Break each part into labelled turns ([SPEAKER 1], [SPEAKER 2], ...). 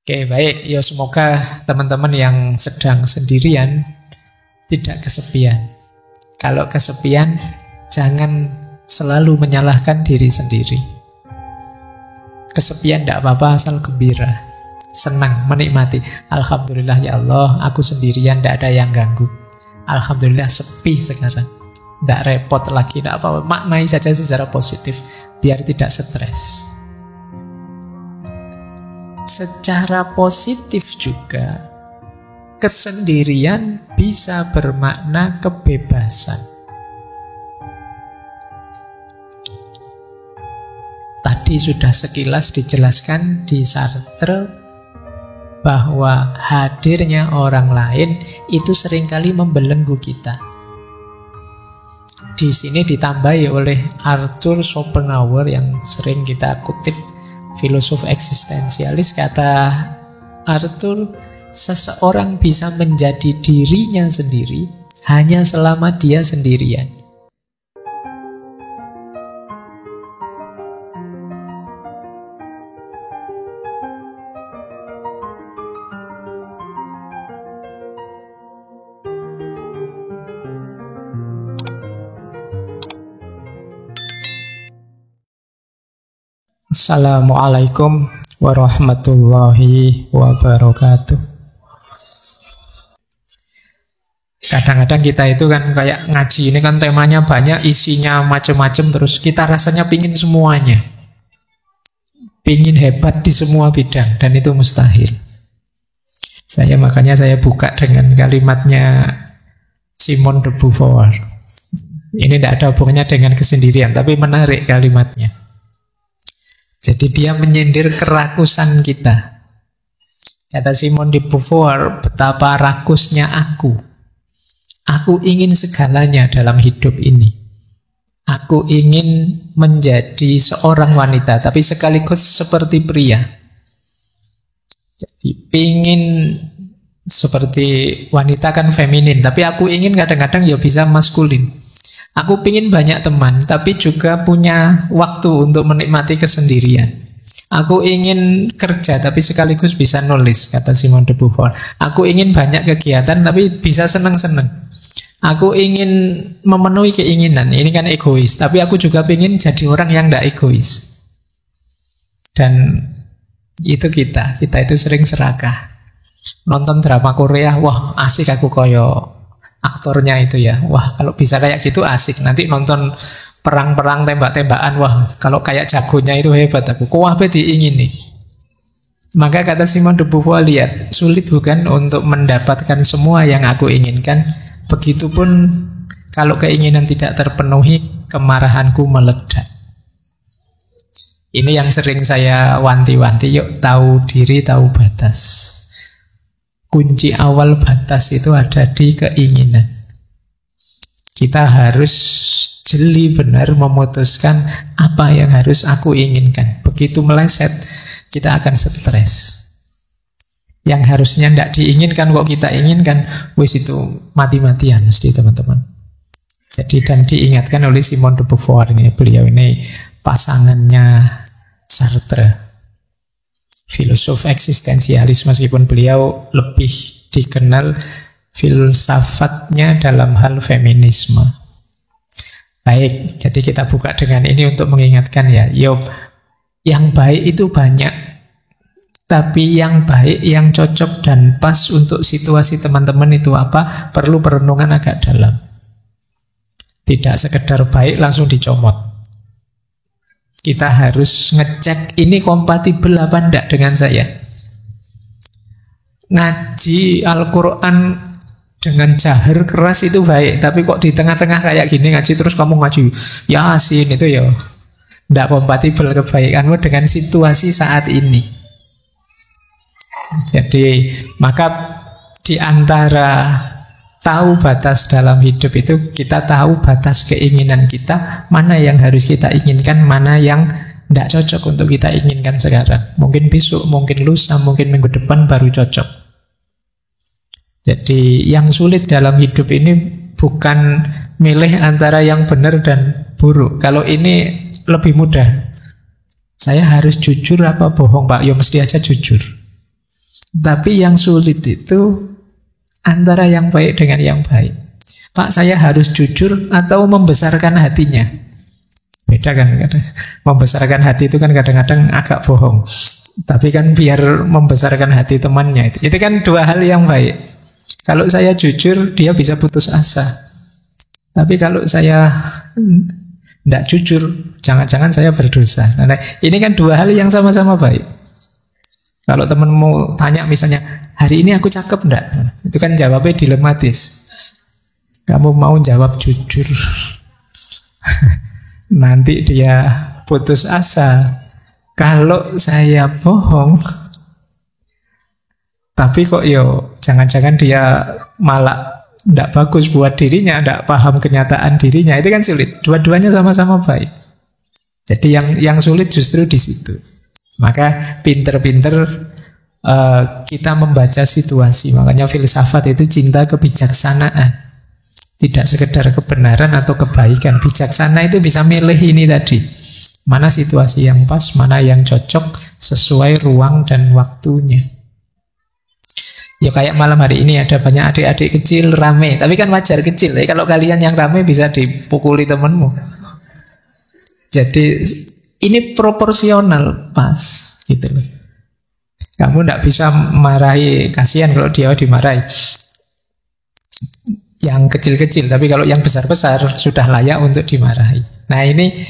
[SPEAKER 1] Oke, baik. Ya semoga teman-teman yang sedang sendirian tidak kesepian. Kalau kesepian, jangan selalu menyalahkan diri sendiri. Kesepian tidak apa-apa asal gembira, senang, menikmati. Alhamdulillah ya Allah, aku sendirian, tidak ada yang ganggu. Alhamdulillah sepi sekarang, tidak repot lagi, tidak apa-apa. Maknai saja secara positif, biar tidak stres. Secara positif juga, kesendirian bisa bermakna kebebasan. Tadi sudah sekilas dijelaskan di Sartre bahwa hadirnya orang lain itu seringkali membelenggu kita. Di sini ditambahi oleh Arthur Schopenhauer yang sering kita kutip, filosof eksistensialis. Kata Arthur, seseorang bisa menjadi dirinya sendiri hanya selama dia sendirian. Assalamualaikum warahmatullahi wabarakatuh. Kadang-kadang kita itu kan kayak ngaji, ini kan temanya banyak, isinya macam-macam, terus kita rasanya pingin semuanya, pingin hebat di semua bidang, dan itu mustahil. Makanya saya buka dengan kalimatnya Simone de Beauvoir. Ini tidak ada hubungannya dengan kesendirian, tapi menarik kalimatnya. Jadi dia menyindir kerakusan kita. Kata Simone de Beauvoir, betapa rakusnya aku. Aku ingin segalanya dalam hidup ini. Aku ingin menjadi seorang wanita, tapi sekaligus seperti pria. Jadi ingin seperti wanita kan feminin, tapi aku ingin kadang-kadang ya bisa maskulin. Aku pingin banyak teman, tapi juga punya waktu untuk menikmati kesendirian. Aku ingin kerja, tapi sekaligus bisa nulis, kata Simone de Beauvoir. Aku ingin banyak kegiatan, tapi bisa senang-senang. Aku ingin memenuhi keinginan, ini kan egois, tapi aku juga ingin jadi orang yang tidak egois. Dan itu kita itu sering serakah. Nonton drama Korea, wah asik aku koyo aktornya itu ya, wah kalau bisa kayak gitu asik. Nanti nonton perang-perang tembak-tembakan, wah kalau kayak jagonya itu hebat aku, kok apa diingini. Maka kata Simone de Beauvoir, lihat, sulit bukan untuk mendapatkan semua yang aku inginkan. Begitupun kalau keinginan tidak terpenuhi, kemarahanku meledak. Ini yang sering saya wanti-wanti, yuk tahu diri, tahu batas. Kunci awal batas itu ada di keinginan. Kita harus jeli benar memutuskan apa yang harus aku inginkan. Begitu meleset, kita akan stres. Yang harusnya tidak diinginkan kok kita inginkan, wis itu mati-matian mesti teman-teman. Jadi dan diingatkan oleh Simone de Beauvoir ini, beliau ini pasangannya Sartre, filosof eksistensialis, meskipun beliau lebih dikenal filsafatnya dalam hal feminisme. Baik, jadi kita buka dengan ini untuk mengingatkan ya, yang baik itu banyak, tapi yang baik, yang cocok dan pas untuk situasi teman-teman itu apa? Perlu perenungan agak dalam. Tidak sekedar baik langsung dicomot. Kita harus ngecek ini kompatibel apa enggak dengan saya. Ngaji Al-Quran dengan jahar keras itu baik, tapi kok di tengah-tengah kayak gini ngaji terus kamu ngaji Yasin, itu ya enggak kompatibel kebaikanmu dengan situasi saat ini. Jadi maka di antara tahu batas dalam hidup itu, kita tahu batas keinginan kita, mana yang harus kita inginkan, mana yang tidak cocok untuk kita inginkan sekarang. Mungkin besok, mungkin lusa, mungkin minggu depan baru cocok. Jadi yang sulit dalam hidup ini bukan milih antara yang benar dan buruk. Kalau ini lebih mudah. Saya harus jujur apa bohong, Pak? Ya mesti aja jujur. Tapi yang sulit itu antara yang baik dengan yang baik. Pak, saya harus jujur atau membesarkan hatinya? Beda kan? Membesarkan hati itu kan kadang-kadang agak bohong. Tapi kan biar membesarkan hati temannya. Itu kan dua hal yang baik. Kalau saya jujur, dia bisa putus asa. Tapi kalau saya tidak jujur, jangan-jangan saya berdosa. Nah, ini kan dua hal yang sama-sama baik. Kalau temanmu tanya misalnya, hari ini aku cakep enggak? Itu kan jawabnya dilematis. Kamu mau jawab jujur, nanti dia putus asa. Kalau saya bohong, tapi kok jangan-jangan dia malah enggak bagus buat dirinya, enggak paham kenyataan dirinya, itu kan sulit. Dua-duanya sama-sama baik. Jadi yang sulit justru di situ. Maka pinter-pinter kita membaca situasi. Makanya filsafat itu cinta kebijaksanaan. Tidak sekedar kebenaran atau kebaikan. Bijaksana itu bisa milih ini tadi. Mana situasi yang pas, mana yang cocok sesuai ruang dan waktunya. Ya kayak malam hari ini ada banyak adik-adik kecil rame. Tapi kan wajar kecil. Kalau kalian yang rame bisa dipukuli temenmu. Jadi ini proporsional pas gitu loh. Kamu tidak bisa marahi, kasihan kalau dia dimarahi. Yang kecil-kecil, tapi kalau yang besar-besar sudah layak untuk dimarahi. Nah ini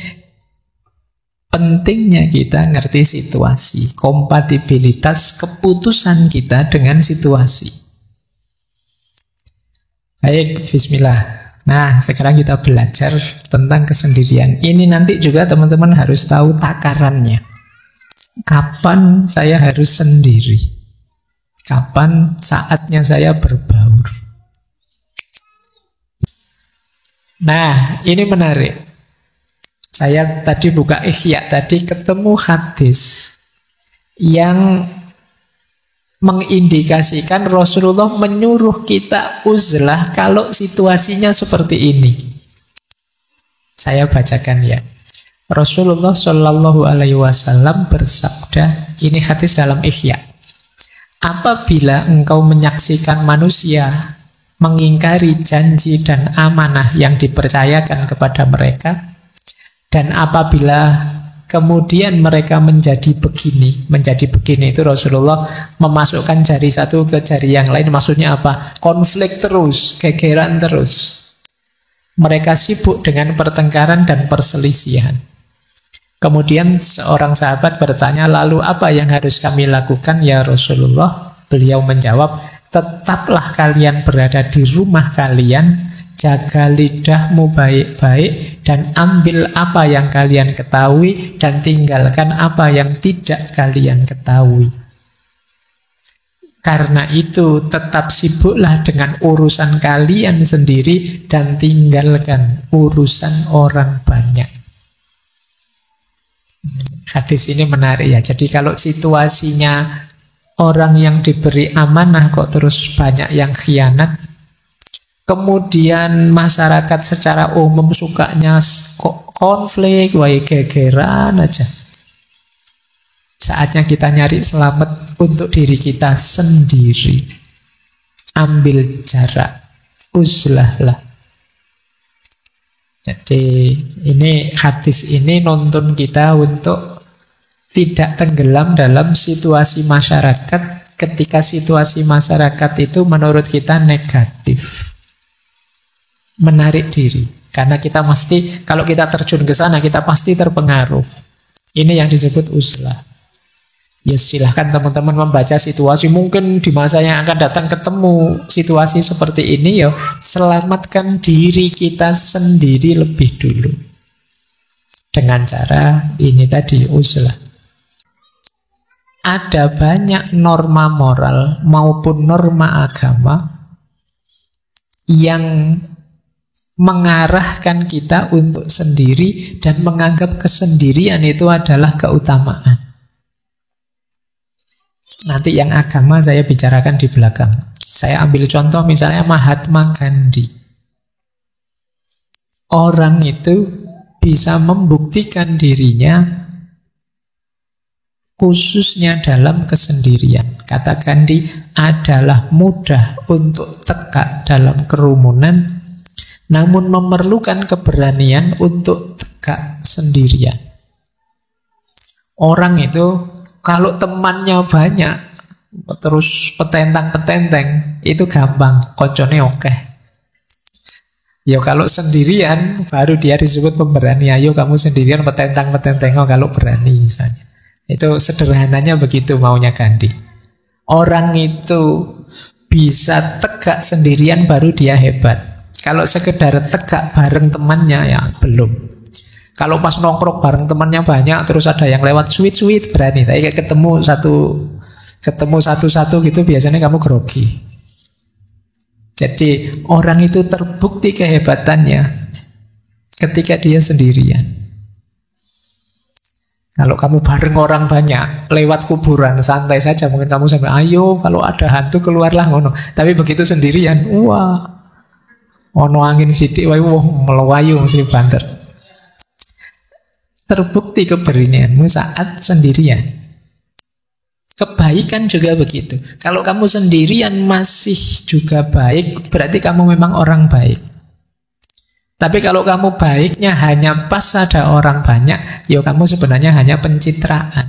[SPEAKER 1] pentingnya kita ngerti situasi, kompatibilitas keputusan kita dengan situasi. Baik, bismillah. Nah, sekarang kita belajar tentang kesendirian. Ini nanti juga teman-teman harus tahu takarannya. Kapan saya harus sendiri? Kapan saatnya saya berbaur? Nah, ini menarik. Saya tadi buka Ihya, tadi ketemu hadis yang mengindikasikan Rasulullah menyuruh kita uzlah kalau situasinya seperti ini. Saya bacakan ya. Rasulullah Shallallahu Alaihi Wasallam bersabda, ini hadis dalam Ihya. Apabila engkau menyaksikan manusia mengingkari janji dan amanah yang dipercayakan kepada mereka, dan apabila kemudian mereka menjadi begini itu Rasulullah memasukkan jari satu ke jari yang lain. Maksudnya apa? Konflik terus, gegeran terus. Mereka sibuk dengan pertengkaran dan perselisihan. Kemudian seorang sahabat bertanya, lalu apa yang harus kami lakukan ya Rasulullah? Beliau menjawab, tetaplah kalian berada di rumah kalian, jaga lidahmu baik-baik, dan ambil apa yang kalian ketahui, dan tinggalkan apa yang tidak kalian ketahui. Karena itu tetap sibuklah dengan urusan kalian sendiri, dan tinggalkan urusan orang banyak. Hadis ini menarik ya. Jadi kalau situasinya orang yang diberi amanah kok terus banyak yang khianat, kemudian masyarakat secara umum sukanya konflik, gegeran aja. Saatnya kita nyari selamat untuk diri kita sendiri. Ambil jarak, uzlahlah. Jadi ini hadis ini nuntun kita untuk tidak tenggelam dalam situasi masyarakat ketika situasi masyarakat itu menurut kita negatif. Menarik diri. Karena kita mesti, kalau kita terjun ke sana, kita pasti terpengaruh. Ini yang disebut uzlah. Ya silahkan teman-teman membaca situasi. Mungkin di masa yang akan datang ketemu situasi seperti ini, ya selamatkan diri kita sendiri lebih dulu. Dengan cara ini tadi, uzlah. Ada banyak norma moral maupun norma agama yang mengarahkan kita untuk sendiri dan menganggap kesendirian itu adalah keutamaan. Nanti yang agama saya bicarakan di belakang. Saya ambil contoh misalnya Mahatma Gandhi. Orang itu bisa membuktikan dirinya khususnya dalam kesendirian. Kata Gandhi, adalah mudah untuk tegak dalam kerumunan, namun memerlukan keberanian untuk tegak sendirian. Orang itu kalau temannya banyak, terus petentang-petenteng, itu gampang, koncone oke. Ya kalau sendirian, baru dia disebut pemberani. Ayo kamu sendirian petentang-petenteng kalau berani misalnya. Itu sederhananya begitu maunya Gandhi. Orang itu bisa tegak sendirian baru dia hebat. Kalau sekedar tegak bareng temannya ya belum. Kalau pas nongkrong bareng temannya banyak, terus ada yang lewat sweet berani. Tapi ketemu satu-satu gitu biasanya kamu grogi. Jadi orang itu terbukti kehebatannya ketika dia sendirian. Kalau kamu bareng orang banyak, lewat kuburan, santai saja. Mungkin kamu sampai, ayo kalau ada hantu keluarlah ngono. Tapi begitu sendirian, wah, ono angin sidik, wah, melawayu mesti banter. Terbukti keberanianmu saat sendirian. Kebaikan juga begitu. Kalau kamu sendirian masih juga baik, berarti kamu memang orang baik. Tapi kalau kamu baiknya hanya pas ada orang banyak, ya kamu sebenarnya hanya pencitraan.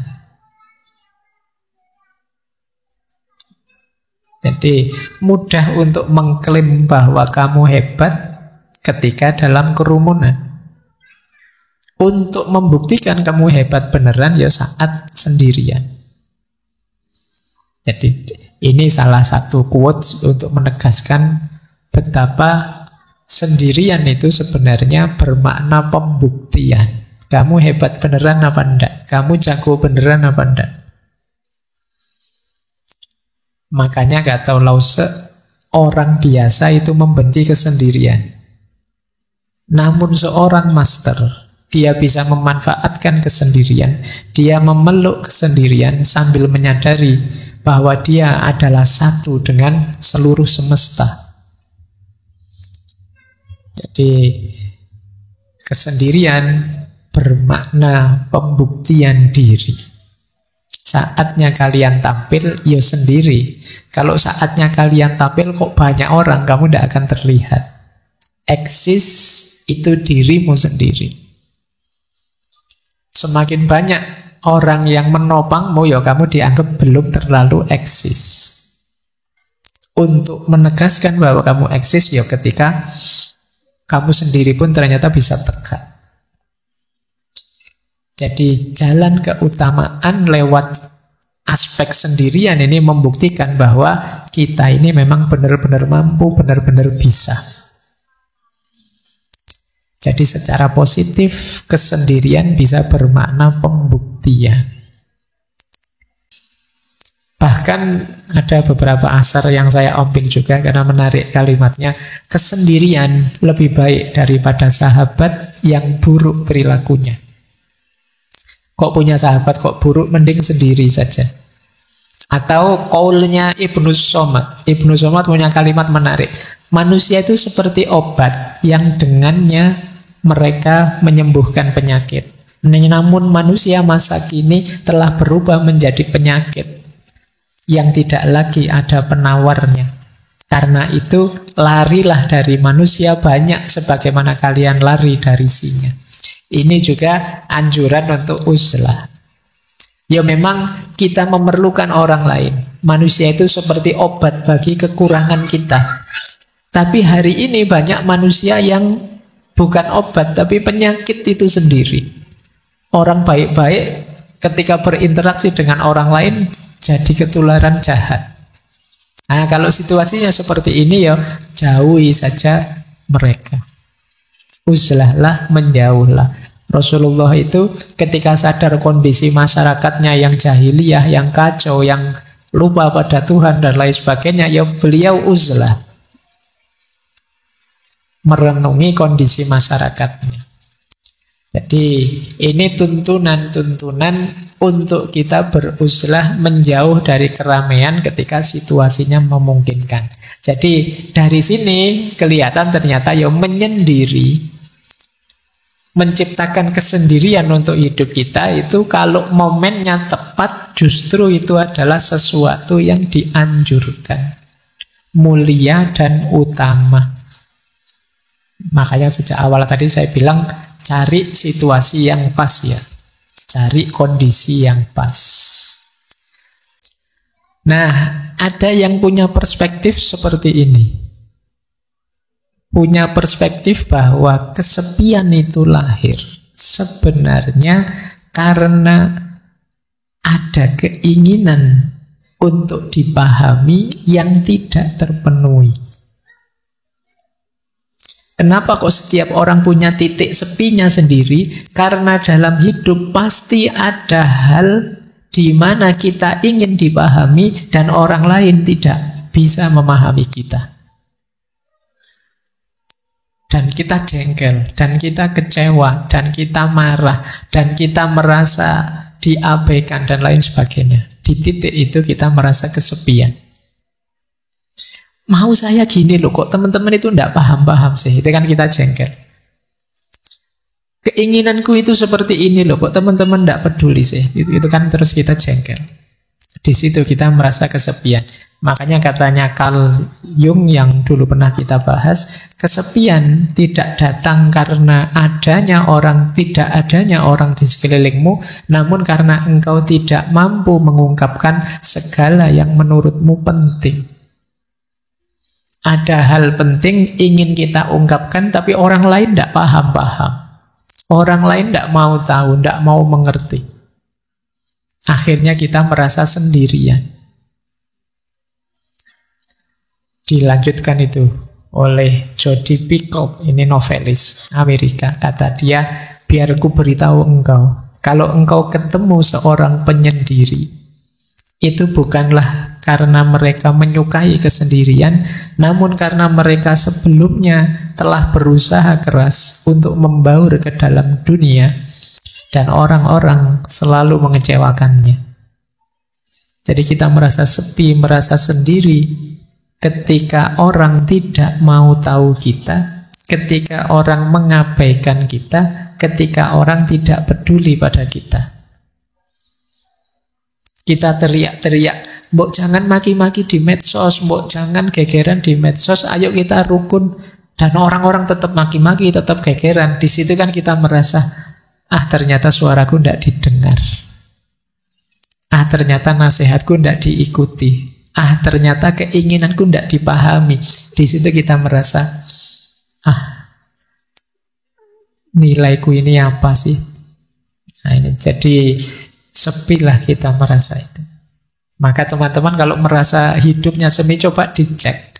[SPEAKER 1] Jadi mudah untuk mengklaim bahwa kamu hebat ketika dalam kerumunan. Untuk membuktikan kamu hebat beneran ya saat sendirian. Jadi ini salah satu quotes untuk menegaskan betapa sendirian itu sebenarnya bermakna pembuktian. Kamu hebat beneran apa enggak? Kamu jago beneran apa enggak? Makanya kata Lause, orang biasa itu membenci kesendirian. Namun seorang master, dia bisa memanfaatkan kesendirian. Dia memeluk kesendirian sambil menyadari bahwa dia adalah satu dengan seluruh semesta. Jadi kesendirian bermakna pembuktian diri. Saatnya kalian tampil, ya sendiri. Kalau saatnya kalian tampil kok banyak orang, kamu tidak akan terlihat. Eksis itu dirimu sendiri. Semakin banyak orang yang menopangmu, ya kamu dianggap belum terlalu eksis. Untuk menegaskan bahwa kamu eksis, ya ketika kamu sendiri pun ternyata bisa tegak. Jadi jalan keutamaan lewat aspek sendirian ini membuktikan bahwa kita ini memang benar-benar mampu, benar-benar bisa. Jadi secara positif kesendirian bisa bermakna pembuktian. Bahkan ada beberapa asar yang saya ambil juga karena menarik kalimatnya. Kesendirian lebih baik daripada sahabat yang buruk perilakunya. Kok punya sahabat kok buruk, mending sendiri saja. Atau qaulnya Ibnu Somad. Ibnu Somad punya kalimat menarik. Manusia itu seperti obat yang dengannya mereka menyembuhkan penyakit. Namun manusia masa kini telah berubah menjadi penyakit yang tidak lagi ada penawarnya. Karena itu larilah dari manusia banyak sebagaimana kalian lari dari singa. Ini juga anjuran untuk uzlah. Ya memang kita memerlukan orang lain. Manusia itu seperti obat bagi kekurangan kita. Tapi hari ini banyak manusia yang bukan obat tapi penyakit itu sendiri. Orang baik-baik ketika berinteraksi dengan orang lain jadi ketularan jahat. Nah, kalau situasinya seperti ini ya jauhi saja mereka. Uzlahlah, menjauhlah. Rasulullah itu ketika sadar kondisi masyarakatnya yang jahiliyah, yang kacau, yang lupa pada Tuhan dan lain sebagainya, ya beliau uzlah. Merenungi kondisi masyarakatnya. Jadi ini tuntunan-tuntunan untuk kita beruzlah menjauh dari keramaian ketika situasinya memungkinkan. Jadi dari sini kelihatan ternyata ya menyendiri menciptakan kesendirian untuk hidup kita itu kalau momennya tepat, justru itu adalah sesuatu yang dianjurkan, mulia dan utama. Makanya sejak awal tadi saya bilang cari situasi yang pas ya, cari kondisi yang pas. Nah, ada yang punya perspektif seperti ini. Punya perspektif bahwa kesepian itu lahir sebenarnya karena ada keinginan untuk dipahami yang tidak terpenuhi. Kenapa kok setiap orang punya titik sepinya sendiri? Karena dalam hidup pasti ada hal di mana kita ingin dipahami dan orang lain tidak bisa memahami kita. Dan kita jengkel, dan kita kecewa, dan kita marah, dan kita merasa diabaikan dan lain sebagainya. Di titik itu kita merasa kesepian. Mau saya gini loh, kok teman-teman itu tidak paham-paham sih. Itu kan kita jengkel. Keinginanku itu seperti ini loh, kok teman-teman tidak peduli sih. Itu kan terus kita jengkel. Di situ kita merasa kesepian. Makanya katanya Carl Jung yang dulu pernah kita bahas, kesepian tidak datang karena tidak adanya orang di sekelilingmu, namun karena engkau tidak mampu mengungkapkan segala yang menurutmu penting. Ada hal penting ingin kita ungkapkan, tapi orang lain tidak paham-paham. Orang lain tidak mau tahu, tidak mau mengerti. Akhirnya kita merasa sendirian. Dilanjutkan itu oleh Jodi Picoult, ini novelis Amerika. Kata dia, biar ku beritahu engkau, kalau engkau ketemu seorang penyendiri, itu bukanlah karena mereka menyukai kesendirian, namun karena mereka sebelumnya telah berusaha keras untuk membaur ke dalam dunia, dan orang-orang selalu mengecewakannya. Jadi kita merasa sepi, merasa sendiri ketika orang tidak mau tahu kita, ketika orang mengabaikan kita, ketika orang tidak peduli pada kita. Kita teriak-teriak, mbok jangan maki-maki di medsos, mbok jangan gegeran di medsos, ayo kita rukun. Dan orang-orang tetap maki-maki, tetap gegeran. Di situ kan kita merasa, ternyata suaraku tidak didengar. Ternyata nasihatku tidak diikuti. Ternyata keinginanku tidak dipahami. Di situ kita merasa, nilaiku ini apa sih? Ini jadi sepilah kita merasa itu. Maka teman-teman kalau merasa hidupnya semi, coba dicek.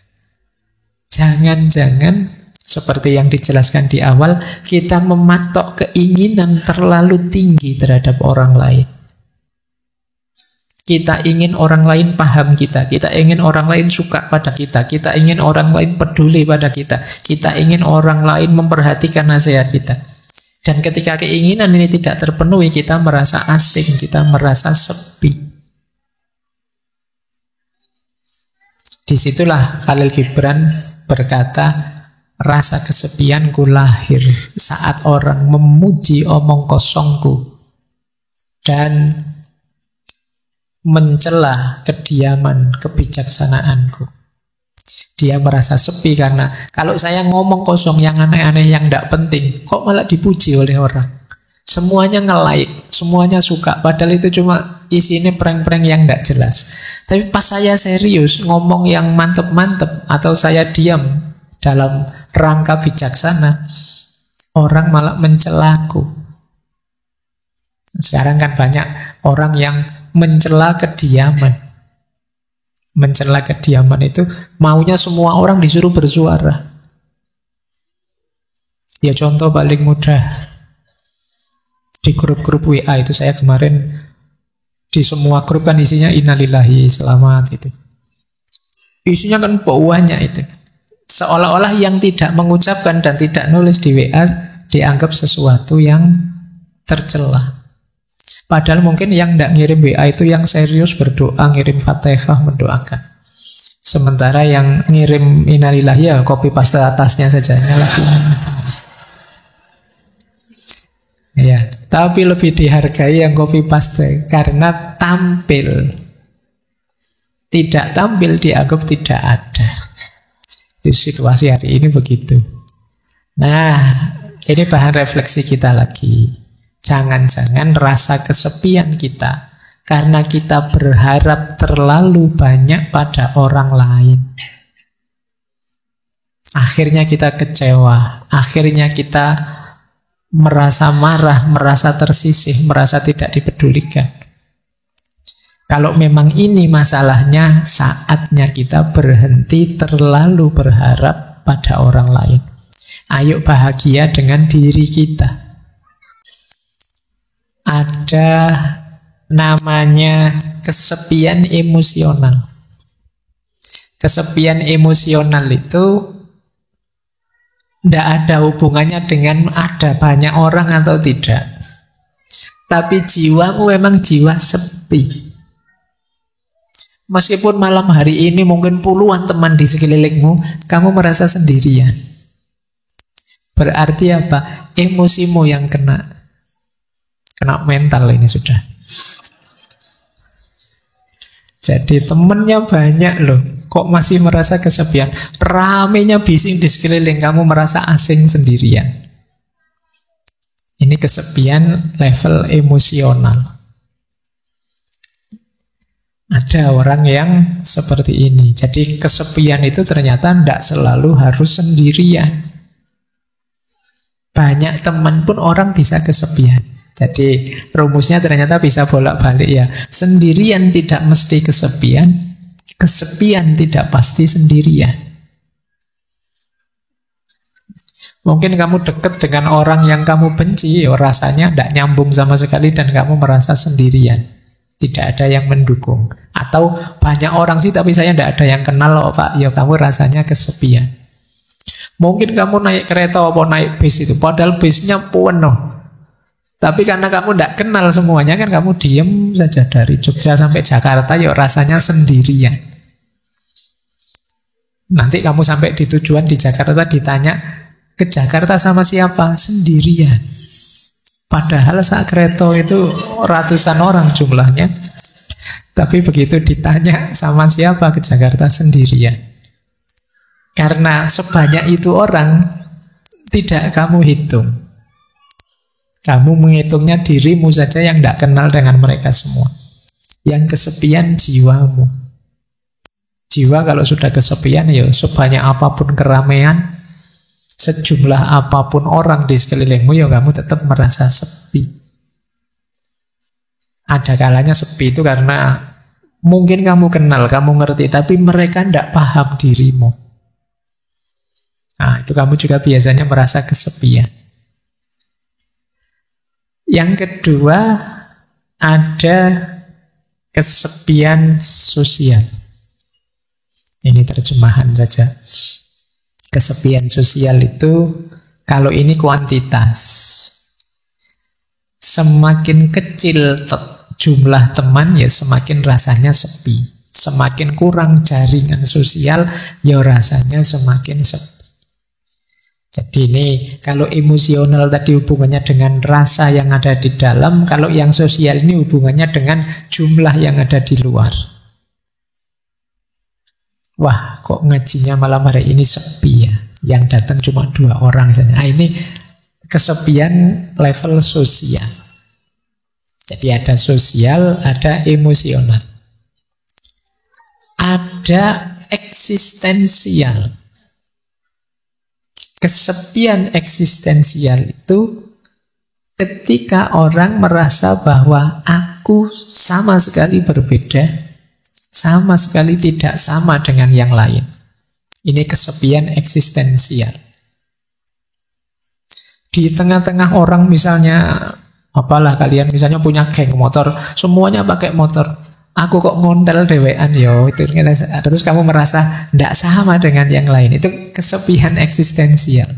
[SPEAKER 1] Jangan-jangan seperti yang dijelaskan di awal, kita mematok keinginan terlalu tinggi terhadap orang lain. Kita ingin orang lain paham kita ingin orang lain suka pada kita ingin orang lain peduli pada kita ingin orang lain memperhatikan nasihat kita. Dan ketika keinginan ini tidak terpenuhi, kita merasa asing, kita merasa sepi. Disitulah Khalil Gibran berkata, rasa kesepianku lahir saat orang memuji omong kosongku dan mencela kediaman kebijaksanaanku. Dia merasa sepi karena kalau saya ngomong kosong yang aneh-aneh yang tidak penting, kok malah dipuji oleh orang. Semuanya nge-like, semuanya suka, padahal itu cuma isinya prank-prank yang tidak jelas. Tapi pas saya serius ngomong yang mantep-mantep, atau saya diam dalam rangka bijaksana, orang malah mencelaku. Sekarang kan banyak orang yang mencela kediaman. Mencela kediaman itu maunya semua orang disuruh bersuara. Ya contoh paling mudah, di grup-grup WA itu saya kemarin, di semua grup kan isinya innalillahi, selamat itu. Isinya kan banyak itu. Seolah-olah yang tidak mengucapkan dan tidak nulis di WA dianggap sesuatu yang tercela. Padahal mungkin yang tidak ngirim WA itu yang serius berdoa, ngirim Fatihah, mendoakan. Sementara yang ngirim innalillahi ya copy paste atasnya saja. Ya, tapi lebih dihargai yang copy paste karena tampil. Tidak tampil dianggap tidak ada. Di situasi hari ini begitu. Nah, ini bahan refleksi kita lagi. Jangan-jangan rasa kesepian kita karena kita berharap terlalu banyak pada orang lain. Akhirnya kita kecewa, akhirnya kita merasa marah, merasa tersisih, merasa tidak dipedulikan. Kalau memang ini masalahnya, saatnya kita berhenti terlalu berharap pada orang lain. Ayo bahagia dengan diri kita. Ada namanya kesepian emosional. Kesepian emosional itu tidak ada hubungannya dengan ada banyak orang atau tidak. Tapi jiwamu memang jiwa sepi. Meskipun malam hari ini mungkin puluhan teman di sekelilingmu, kamu merasa sendirian. Berarti apa? Emosimu yang kena mental ini sudah. Jadi temennya banyak loh, kok masih merasa kesepian? Ramenya bising di sekeliling, kamu merasa asing sendirian. Ini kesepian level emosional. Ada orang yang seperti ini. Jadi kesepian itu ternyata tidak selalu harus sendirian. Banyak teman pun orang bisa kesepian. Jadi rumusnya ternyata bisa bolak-balik ya. Sendirian tidak mesti kesepian, kesepian tidak pasti sendirian. Mungkin kamu dekat dengan orang yang kamu benci, rasanya tidak nyambung sama sekali dan kamu merasa sendirian. Tidak ada yang mendukung. Atau banyak orang sih tapi saya tidak ada yang kenal loh Pak, ya kamu rasanya kesepian. Mungkin kamu naik kereta atau naik bis itu, padahal bisnya penuh. Tapi karena kamu tidak kenal semuanya kan kamu diem saja dari Jogja sampai Jakarta, ya rasanya sendirian. Nanti kamu sampai di tujuan di Jakarta ditanya, ke Jakarta sama siapa? Sendirian. Padahal saat kereta itu ratusan orang jumlahnya. Tapi begitu ditanya sama siapa ke Jakarta, sendirian. Karena sebanyak itu orang tidak kamu hitung. Kamu menghitungnya dirimu saja yang tidak kenal dengan mereka semua. Yang kesepian jiwamu. Jiwa kalau sudah kesepian, ya sebanyak apapun keramaian, sejumlah apapun orang di sekelilingmu, ya kamu tetap merasa sepi. Ada kalanya sepi itu karena mungkin kamu kenal, kamu ngerti, tapi mereka tidak paham dirimu. Nah, itu kamu juga biasanya merasa kesepian. Yang kedua, ada kesepian sosial. Ini terjemahan saja. Kesepian sosial itu, kalau ini kuantitas. Semakin kecil jumlah teman, ya semakin rasanya sepi. Semakin kurang jaringan sosial, ya rasanya semakin sepi. Jadi ini kalau emosional tadi hubungannya dengan rasa yang ada di dalam, kalau yang sosial ini hubungannya dengan jumlah yang ada di luar. Wah, kok ngajinya malam hari ini sepi ya, yang datang cuma 2 orang saja. Nah, ini kesepian level sosial. Jadi ada sosial, ada emosional. Ada eksistensial. Kesepian eksistensial itu ketika orang merasa bahwa aku sama sekali berbeda, sama sekali tidak sama dengan yang lain. Ini kesepian eksistensial. Di tengah-tengah orang misalnya, apalah kalian misalnya punya geng motor, semuanya pakai motor. Aku kok ngondel dewean yo, itu terus kamu merasa tidak sama dengan yang lain. Itu kesepian eksistensial.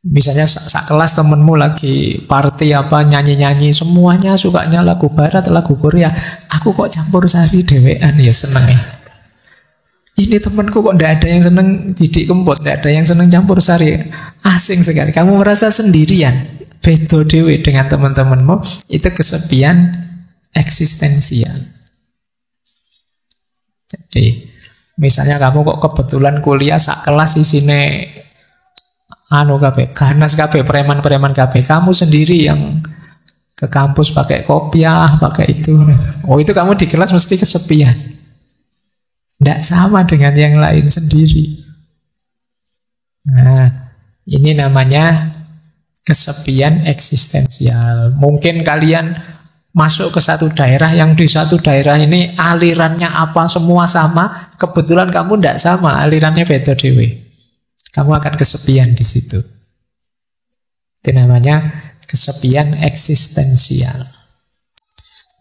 [SPEAKER 1] Misalnya sak kelas temenmu lagi party apa nyanyi-nyanyi, semuanya sukanya lagu barat, lagu Korea. Aku kok campur sari dewean ya seneng ya. Ini temanku kok tidak ada yang seneng didik kempot, tidak ada yang seneng campur sari. Asing sekali. Kamu merasa sendirian, beda dewe dengan teman-temanmu. Itu kesepian eksistensial. Jadi misalnya kamu kok kebetulan kuliah sak kelas isine ganas kabeh, preman-preman kabeh. Kamu sendiri yang ke kampus pakai kopiah, pakai itu. Oh, itu kamu di kelas mesti kesepian. Tidak sama dengan yang lain sendiri. Nah, ini namanya kesepian eksistensial. Mungkin kalian masuk ke satu daerah, yang di satu daerah ini alirannya apa semua sama, kebetulan kamu tidak sama, alirannya beda dewe. Kamu akan kesepian di situ. Itu namanya kesepian eksistensial.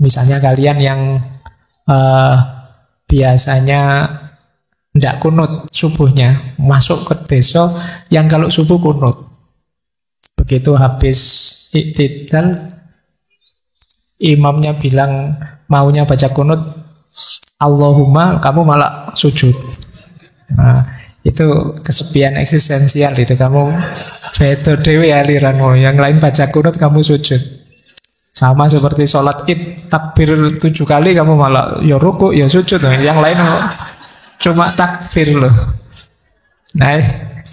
[SPEAKER 1] Misalnya kalian yang biasanya tidak kunut subuhnya, masuk ke desa yang kalau subuh kunut. Begitu habis iktidal, imamnya bilang maunya baca kunut, Allahumma, kamu malah sujud. Nah, itu kesepian eksistensial itu. Kamu beda dewe aliranmu, yang lain baca kunut, kamu sujud. Sama seperti sholat id, takbir 7 kali, kamu malah ya ruku, ya sujud. Yang lain cuma takbir loh. Nah,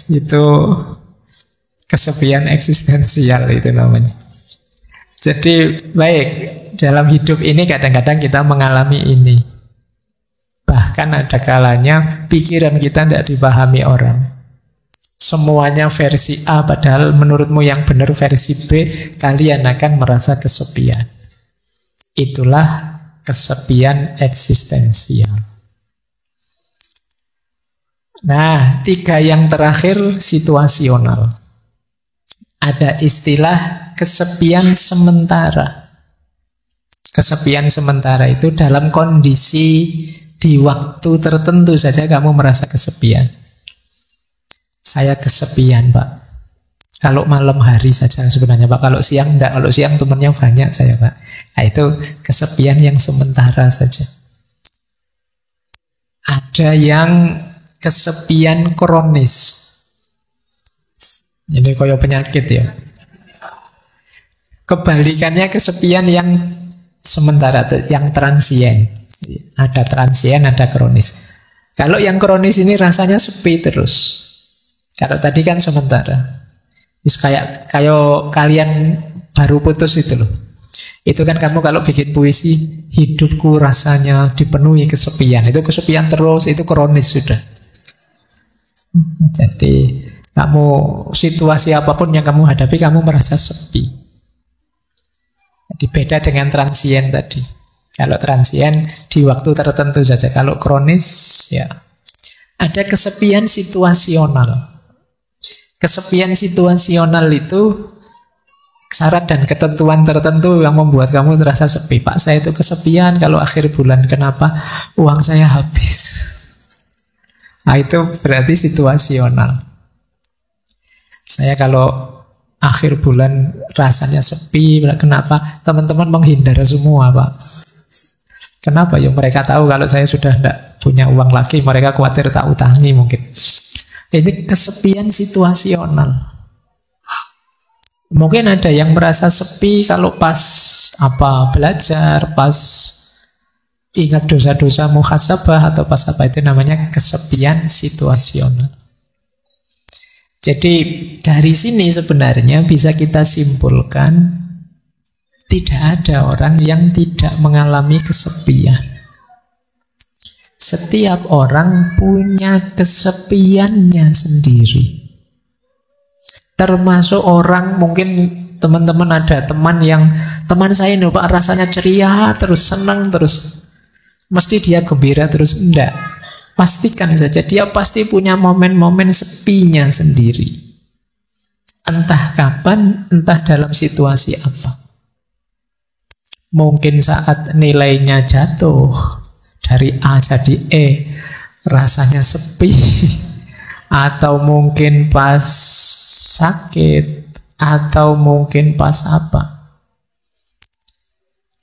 [SPEAKER 1] itu kesepian eksistensial itu namanya. Jadi baik, dalam hidup ini kadang-kadang kita mengalami ini. Bahkan ada kalanya pikiran kita tidak dipahami orang. Semuanya versi A, padahal menurutmu yang benar versi B. Kalian akan merasa kesepian. Itulah kesepian eksistensial. Nah, 3 yang terakhir situasional. Ada istilah kesepian sementara. Kesepian sementara itu dalam kondisi di waktu tertentu saja kamu merasa kesepian. Saya kesepian, Pak. Kalau malam hari saja sebenarnya, Pak. Kalau siang enggak. Kalau siang temannya banyak saya, Pak. Nah, itu kesepian yang sementara saja. Ada yang kesepian kronis. Ini koyo penyakit ya. Kebalikannya kesepian yang sementara, yang transien. Ada transien, ada kronis. Kalau yang kronis ini rasanya sepi terus. Kalau tadi kan sementara. Kayak kalian baru putus itu loh. Itu kan kamu kalau bikin puisi, hidupku rasanya dipenuhi kesepian. Itu kesepian terus, itu kronis sudah. Jadi kamu situasi apapun yang kamu hadapi, kamu merasa sepi. Jadi beda dengan transien tadi. Kalau transien di waktu tertentu saja. Kalau kronis ya ada kesepian situasional. Kesepian situasional itu syarat dan ketentuan tertentu yang membuat kamu terasa sepi. Pak, saya itu kesepian kalau akhir bulan. Kenapa? Uang saya habis. Nah, itu berarti situasional. Saya kalau akhir bulan rasanya sepi. Kenapa? Teman-teman menghindar semua, Pak. Kenapa? Ya mereka tahu kalau saya sudah tidak punya uang lagi. Mereka khawatir tak utangi mungkin. Ini kesepian situasional. Mungkin ada yang merasa sepi kalau pas belajar, pas ingat dosa-dosa muhasabah atau pas itu namanya kesepian situasional. Jadi dari sini sebenarnya bisa kita simpulkan tidak ada orang yang tidak mengalami kesepian. Setiap orang punya kesepiannya sendiri. Termasuk orang, mungkin teman-teman ada teman saya ini Pak rasanya ceria terus, senang terus. Mesti dia gembira terus, enggak. Pastikan saja dia pasti punya momen-momen sepinya sendiri. Entah kapan, entah dalam situasi apa. Mungkin saat nilainya jatuh dari A jadi E, rasanya sepi. Atau mungkin pas sakit, atau mungkin pas apa.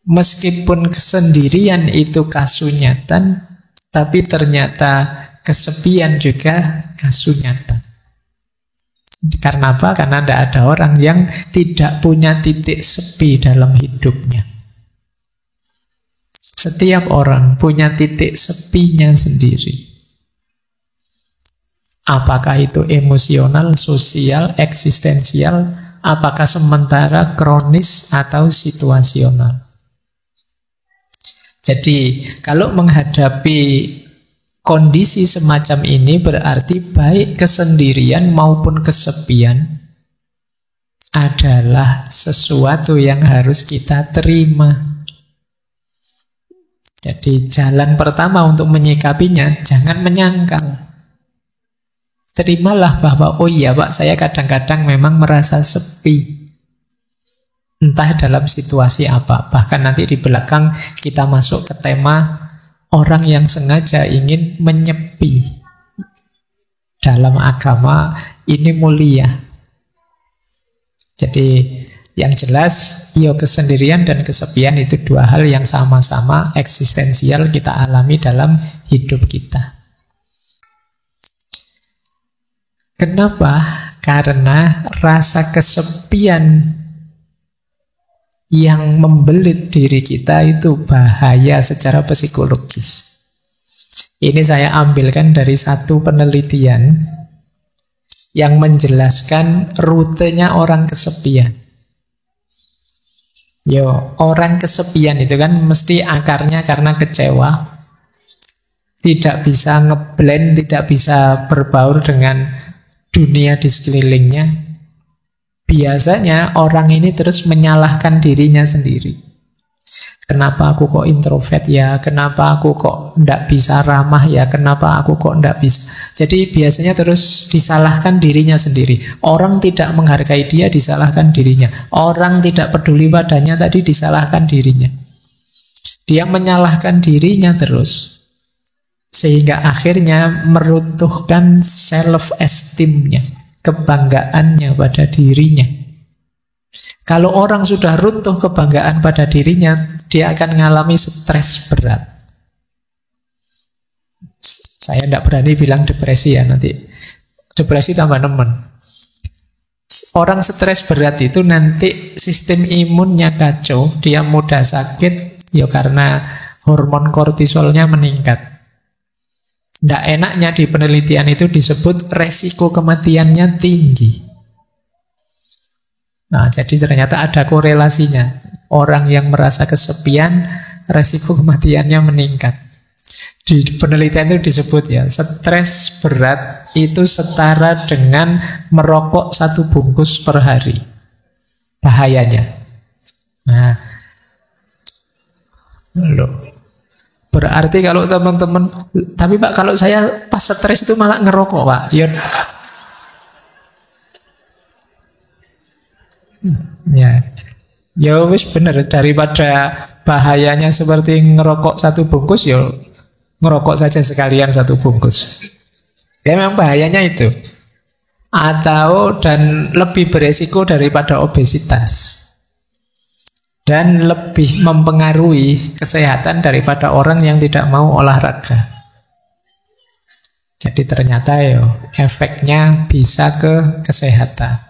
[SPEAKER 1] Meskipun kesendirian itu kasunyatan, tapi ternyata kesepian juga kasunyatan. Karena apa? Karena tidak ada orang yang tidak punya titik sepi dalam hidupnya. Setiap orang punya titik sepinya sendiri. Apakah itu emosional, sosial, eksistensial, apakah sementara, kronis, atau situasional. Jadi, kalau menghadapi kondisi semacam ini berarti baik kesendirian maupun kesepian adalah sesuatu yang harus kita terima. Jadi jalan pertama untuk menyikapinya, jangan menyangkal. Terimalah bahwa, oh iya Pak, saya kadang-kadang memang merasa sepi. Entah dalam situasi apa. Bahkan nanti di belakang kita masuk ke tema orang yang sengaja ingin menyepi. Dalam agama ini mulia. Jadi yang jelas, kesendirian dan kesepian itu dua hal yang sama-sama eksistensial kita alami dalam hidup kita. Kenapa? Karena rasa kesepian yang membelit diri kita itu bahaya secara psikologis. Ini saya ambilkan dari satu penelitian yang menjelaskan rutenya orang kesepian. Orang kesepian itu kan mesti akarnya karena kecewa, tidak bisa ngeblend, tidak bisa berbaur dengan dunia di sekelilingnya. Biasanya orang ini terus menyalahkan dirinya sendiri. Kenapa aku kok introvert ya? Kenapa aku kok tidak bisa ramah ya? Kenapa aku kok tidak bisa? Jadi biasanya terus disalahkan dirinya sendiri. Orang tidak menghargai dia, disalahkan dirinya. Orang tidak peduli padanya, tadi disalahkan dirinya. Dia menyalahkan dirinya terus. Sehingga akhirnya meruntuhkan self-esteem-nya, kebanggaannya pada dirinya. Kalau orang sudah runtuh kebanggaan pada dirinya, dia akan mengalami stres berat. Saya tidak berani bilang depresi ya, nanti depresi tambah nemen. Orang stres berat itu nanti sistem imunnya kacau, dia mudah sakit, karena hormon kortisolnya meningkat. Tidak enaknya di penelitian itu disebut resiko kematiannya tinggi. Nah, jadi ternyata ada korelasinya. Orang yang merasa kesepian, resiko kematiannya meningkat. Di penelitian itu disebut stres berat itu setara dengan merokok 1 bungkus per hari. Bahayanya. Nah, berarti kalau teman-teman, tapi Pak, kalau saya pas stres itu malah ngerokok Pak. Ya wis bener, daripada bahayanya seperti ngerokok 1 bungkus, ngerokok saja sekalian 1 bungkus. Memang bahayanya itu. Dan lebih beresiko daripada obesitas. Dan lebih mempengaruhi kesehatan daripada orang yang tidak mau olahraga. Jadi ternyata efeknya bisa ke kesehatan.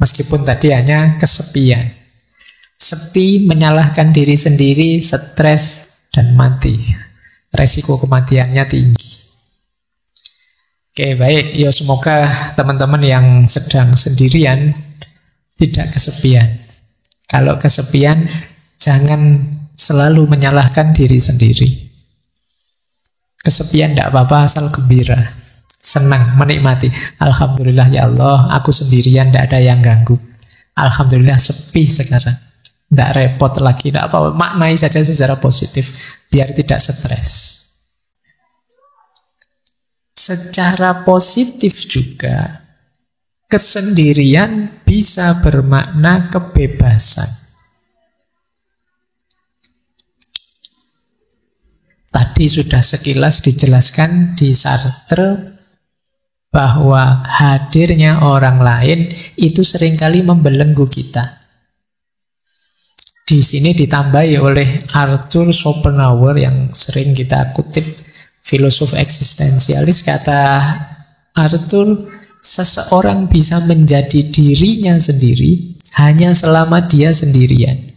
[SPEAKER 1] Meskipun tadi hanya kesepian. Sepi, menyalahkan diri sendiri, stres, dan mati. Resiko kematiannya tinggi. Oke, baik. Semoga teman-teman yang sedang sendirian tidak kesepian. Kalau kesepian, jangan selalu menyalahkan diri sendiri. Kesepian tidak apa-apa, asal gembira. Senang, menikmati. Alhamdulillah ya Allah, aku sendirian, tidak ada yang ganggu. Alhamdulillah sepi sekarang. Tidak repot lagi, tidak apa-apa. Maknai saja secara positif, biar tidak stres. Secara positif juga, kesendirian bisa bermakna kebebasan. Tadi sudah sekilas dijelaskan di Sartre bahwa hadirnya orang lain itu seringkali membelenggu kita. Di sini ditambahi oleh Arthur Schopenhauer yang sering kita kutip, filosof eksistensialis, kata Arthur, seseorang bisa menjadi dirinya sendiri hanya selama dia sendirian.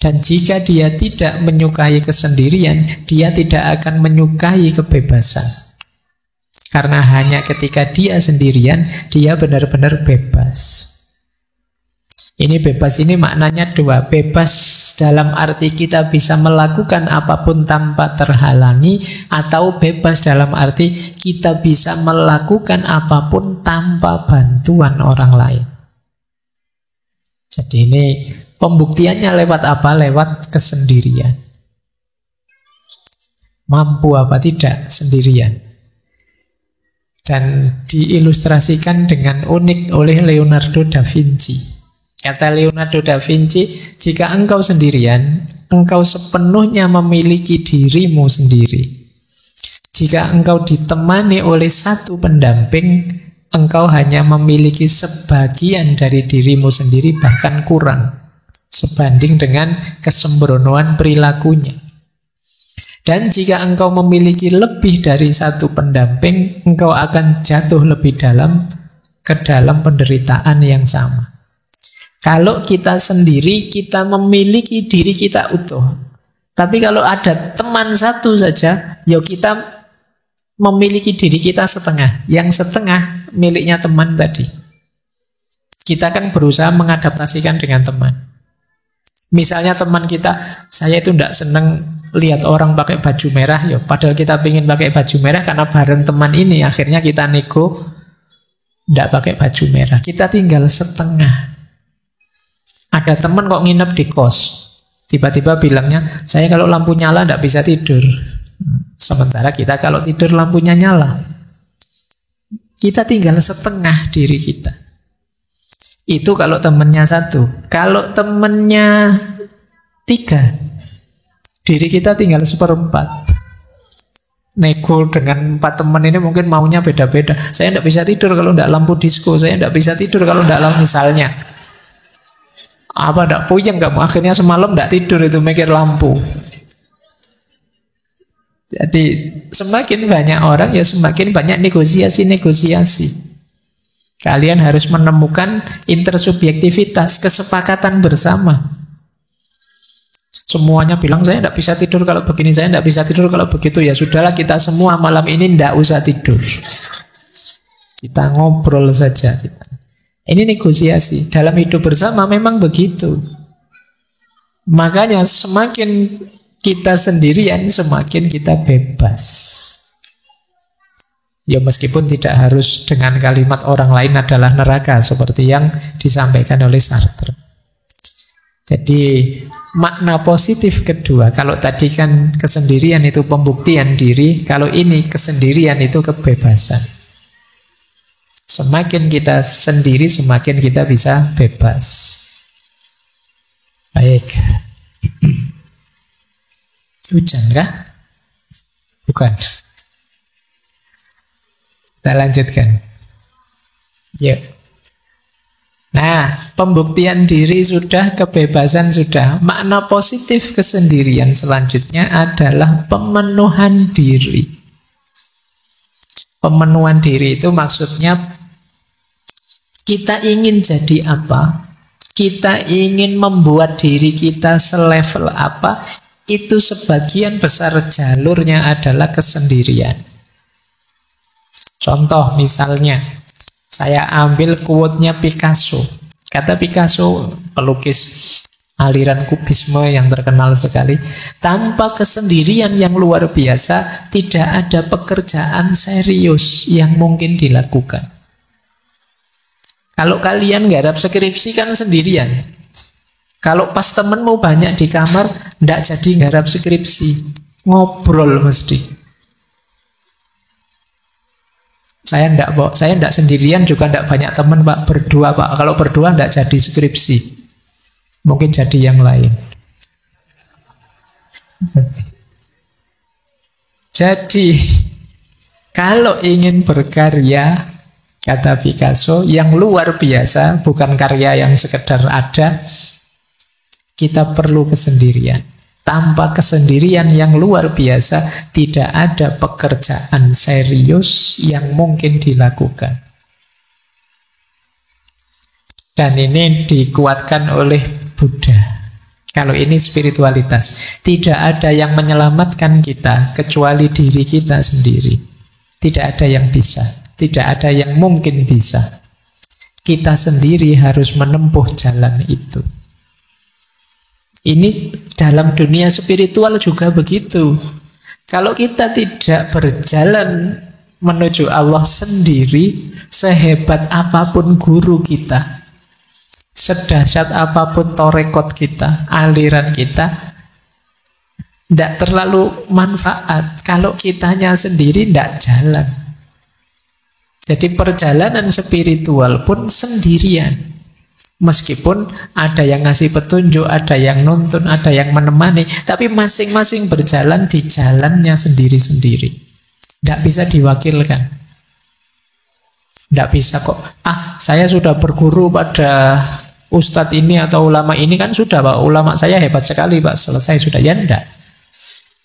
[SPEAKER 1] Dan jika dia tidak menyukai kesendirian, dia tidak akan menyukai kebebasan. Karena hanya ketika dia sendirian, dia benar-benar bebas. Ini bebas ini maknanya dua. Bebas dalam arti kita bisa melakukan apapun tanpa terhalangi, atau bebas dalam arti kita bisa melakukan apapun tanpa bantuan orang lain. Jadi ini pembuktiannya lewat apa? Lewat kesendirian. Mampu apa tidak sendirian. Dan diilustrasikan dengan unik oleh Leonardo da Vinci. Kata Leonardo da Vinci, jika engkau sendirian, engkau sepenuhnya memiliki dirimu sendiri. Jika engkau ditemani oleh satu pendamping, engkau hanya memiliki sebagian dari dirimu sendiri, bahkan kurang, sebanding dengan kesembronoan perilakunya. Dan jika engkau memiliki lebih dari satu pendamping, engkau akan jatuh lebih dalam ke dalam penderitaan yang sama. Kalau kita sendiri, kita memiliki diri kita utuh. Tapi kalau ada teman satu saja, ya kita memiliki diri kita setengah. Yang setengah miliknya teman tadi. Kita kan berusaha mengadaptasikan dengan teman. Misalnya teman kita, saya itu tidak senang lihat orang pakai baju merah, ya padahal kita ingin pakai baju merah karena bareng teman ini, akhirnya kita nego tidak pakai baju merah. Kita tinggal setengah. Ada teman kok nginep di kos, tiba-tiba bilangnya, saya kalau lampu nyala tidak bisa tidur. Sementara kita kalau tidur lampunya nyala. Kita tinggal setengah diri kita. Itu kalau temannya satu. Kalau temannya 3, diri kita tinggal 1/4. Nego dengan 4 teman ini mungkin maunya beda-beda. Saya tidak bisa tidur kalau tidak lampu disco. Saya tidak bisa tidur kalau tidak lampu, misalnya. Apa tidak puyeng kamu? Akhirnya semalam tidak tidur itu mikir lampu. Jadi semakin banyak orang, ya semakin banyak negosiasi. Kalian harus menemukan intersubjektivitas, kesepakatan bersama. Semuanya bilang saya tidak bisa tidur kalau begini, saya tidak bisa tidur kalau begitu. Ya sudahlah, kita semua malam ini tidak usah tidur. Kita ngobrol saja kita. Ini negosiasi. Dalam hidup bersama memang begitu. Makanya semakin kita sendirian, semakin kita bebas. Ya meskipun tidak harus dengan kalimat orang lain adalah neraka, seperti yang disampaikan oleh Sartre. Jadi makna positif kedua, kalau tadi kan kesendirian itu pembuktian diri, kalau ini kesendirian itu kebebasan. Semakin kita sendiri, semakin kita bisa bebas. Baik. Hujan kah? Bukan. Kita lanjutkan. Yuk. Nah, pembuktian diri sudah, kebebasan sudah. Makna positif kesendirian selanjutnya adalah pemenuhan diri. Pemenuhan diri itu maksudnya kita ingin jadi apa, kita ingin membuat diri kita selevel apa, itu sebagian besar jalurnya adalah kesendirian. Contoh misalnya, saya ambil quote-nya Picasso. Kata Picasso, pelukis aliran kubisme yang terkenal sekali, tanpa kesendirian yang luar biasa, tidak ada pekerjaan serius yang mungkin dilakukan. Kalau kalian garap skripsi kan sendirian. Kalau pas temenmu banyak di kamar, ndak jadi garap skripsi. Ngobrol mesti. Saya ndak sendirian juga ndak banyak teman, Pak. Berdua, Pak. Kalau berdua ndak jadi skripsi. Mungkin jadi yang lain. Jadi, kalau ingin berkarya, kata Picasso, yang luar biasa, bukan karya yang sekedar ada, kita perlu kesendirian. Tanpa kesendirian yang luar biasa, tidak ada pekerjaan serius yang mungkin dilakukan. Dan ini dikuatkan oleh Buddha. Kalau ini spiritualitas, tidak ada yang menyelamatkan kita kecuali diri kita sendiri. Tidak ada yang bisa, tidak ada yang mungkin bisa. Kita sendiri harus menempuh jalan itu. Ini dalam dunia spiritual juga begitu. Kalau kita tidak berjalan menuju Allah sendiri, sehebat apapun guru kita, sedahsyat apapun torekot kita, aliran kita, tidak terlalu manfaat. Kalau kitanya sendiri tidak jalan. Jadi perjalanan spiritual pun sendirian. Meskipun ada yang ngasih petunjuk, ada yang nuntun, ada yang menemani, tapi masing-masing berjalan di jalannya sendiri-sendiri. Tidak bisa diwakilkan. Tidak bisa kok, saya sudah berguru pada ustadz ini atau ulama ini, kan sudah Pak, ulama saya hebat sekali Pak, selesai sudah. Ya enggak.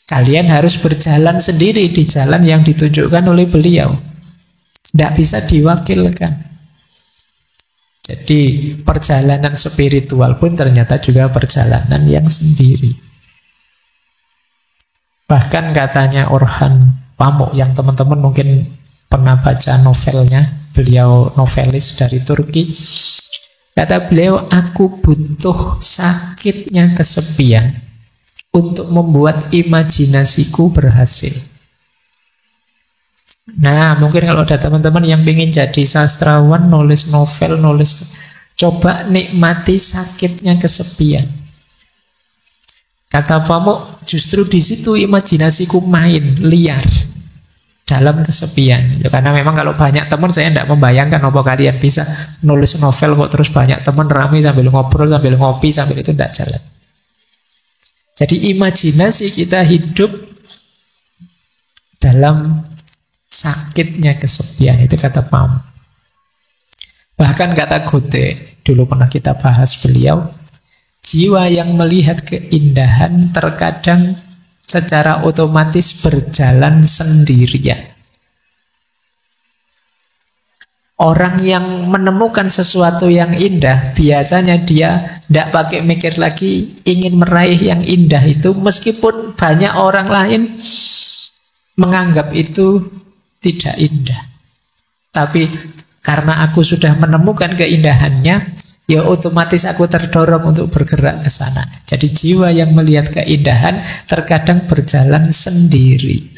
[SPEAKER 1] Kalian harus berjalan sendiri di jalan yang ditunjukkan oleh beliau. Tidak bisa diwakilkan. Jadi perjalanan spiritual pun ternyata juga perjalanan yang sendiri. Bahkan katanya Orhan Pamuk, yang teman-teman mungkin pernah baca novelnya, beliau novelis dari Turki. Kata beliau, aku butuh sakitnya kesepian untuk membuat imajinasiku berhasil. Nah, mungkin kalau ada teman-teman yang ingin jadi sastrawan, nulis novel, coba nikmati sakitnya kesepian. Kata Pamuk, justru di situ imajinasiku main liar dalam kesepian. Ya, karena memang kalau banyak teman, saya tidak membayangkan apa kalian bisa nulis novel kok terus banyak teman ramai sambil ngobrol, sambil ngopi, sambil itu tidak jalan. Jadi imajinasi kita hidup dalam sakitnya kesepian, itu kata Pam. Bahkan kata Goethe, dulu pernah kita bahas beliau, jiwa yang melihat keindahan terkadang secara otomatis berjalan sendirian. Orang yang menemukan sesuatu yang indah, biasanya dia tidak pakai mikir lagi, ingin meraih yang indah itu, meskipun banyak orang lain menganggap itu tidak indah. Tapi karena aku sudah menemukan keindahannya, ya otomatis aku terdorong untuk bergerak ke sana. Jadi jiwa yang melihat keindahan terkadang berjalan sendiri.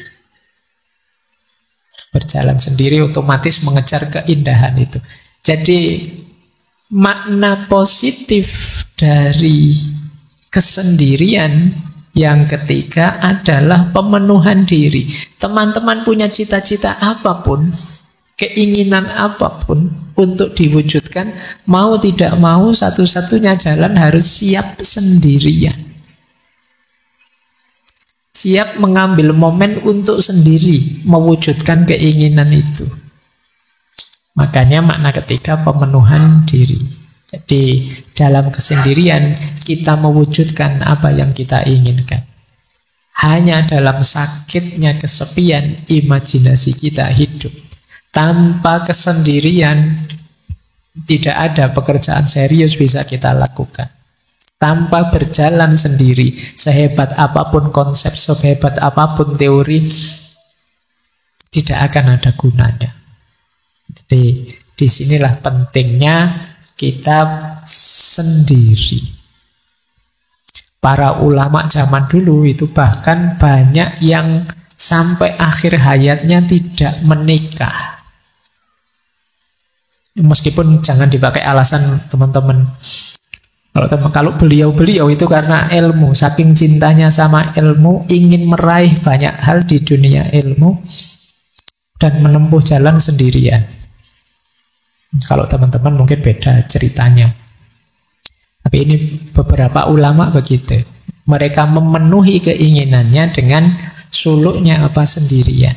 [SPEAKER 1] Berjalan sendiri otomatis mengejar keindahan itu. Jadi makna positif dari kesendirian yang ketiga adalah pemenuhan diri. Teman-teman punya cita-cita apapun, keinginan apapun untuk diwujudkan, mau tidak mau satu-satunya jalan harus siap sendirian. Siap mengambil momen untuk sendiri mewujudkan keinginan itu. Makanya makna ketiga pemenuhan diri. Jadi dalam kesendirian kita mewujudkan apa yang kita inginkan. Hanya dalam sakitnya kesepian imajinasi kita hidup. Tanpa kesendirian tidak ada pekerjaan serius bisa kita lakukan. Tanpa berjalan sendiri, sehebat apapun konsep, sehebat apapun teori, tidak akan ada gunanya. Jadi disinilah pentingnya kita sendiri. Para ulama zaman dulu itu bahkan banyak yang sampai akhir hayatnya tidak menikah. Meskipun jangan dipakai alasan teman-teman. Kalau beliau-beliau itu karena ilmu, saking cintanya sama ilmu, ingin meraih banyak hal di dunia ilmu dan menempuh jalan sendirian. Kalau teman-teman mungkin beda ceritanya. Tapi ini beberapa ulama begitu. Mereka memenuhi keinginannya dengan suluknya apa sendirian.